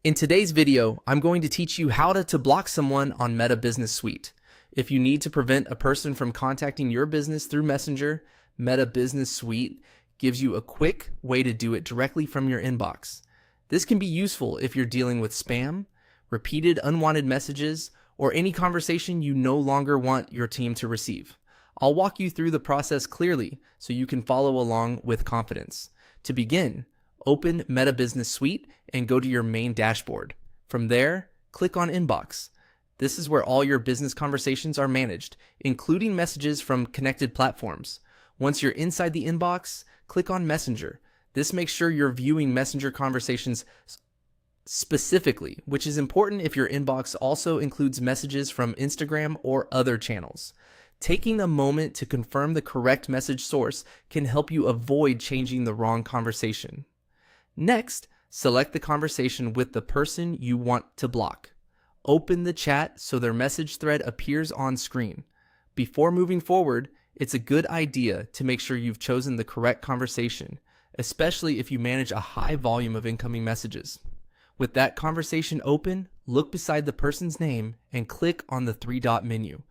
In today's video, I'm going to teach you how to block someone on Meta Business Suite. If you need to prevent a person from contacting your business through Messenger, Meta Business Suite gives you a quick way to do it directly from your inbox. This can be useful if you're dealing with spam, repeated unwanted messages, or any conversation you no longer want your team to receive. I'll walk you through the process clearly so you can follow along with confidence. To begin, open Meta Business Suite and go to your main dashboard. From there, click on Inbox. This is where all your business conversations are managed, including messages from connected platforms. Once you're inside the inbox, click on Messenger. This makes sure you're viewing Messenger conversations specifically, which is important if your inbox also includes messages from Instagram or other channels. Taking a moment to confirm the correct message source can help you avoid changing the wrong conversation. Next, select the conversation with the person you want to block. Open the chat so their message thread appears on screen. Before moving forward, it's a good idea to make sure you've chosen the correct conversation, especially if you manage a high volume of incoming messages. With that conversation open, look beside the person's name and click on the three-dot menu.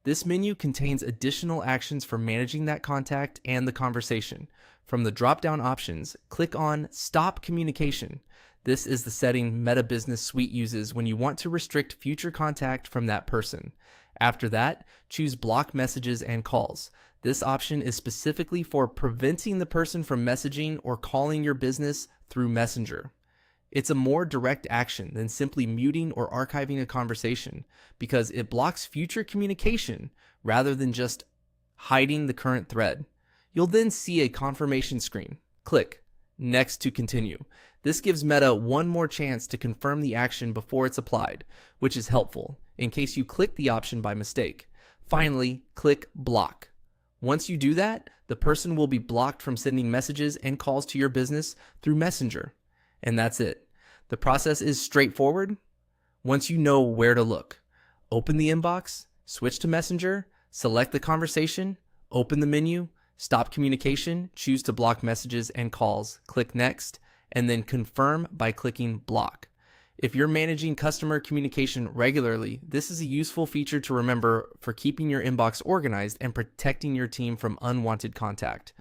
This menu contains additional actions for managing that contact and the conversation. From the drop-down options, click on Stop Communication. This is the setting Meta Business Suite uses when you want to restrict future contact from that person. After that, choose Block Messages and Calls. This option is specifically for preventing the person from messaging or calling your business through Messenger. It's a more direct action than simply muting or archiving a conversation because it blocks future communication rather than just hiding the current thread. You'll then see a confirmation screen. Click Next to continue. This gives Meta one more chance to confirm the action before it's applied, which is helpful in case you click the option by mistake. Finally, click Block. Once you do that, the person will be blocked from sending messages and calls to your business through Messenger. And that's it. The process is straightforward. Once you know where to look, open the inbox, switch to Messenger, select the conversation, open the menu, stop communication, choose to block messages and calls, click Next, and then confirm by clicking Block. If you're managing customer communication regularly, this is a useful feature to remember for keeping your inbox organized and protecting your team from unwanted contact.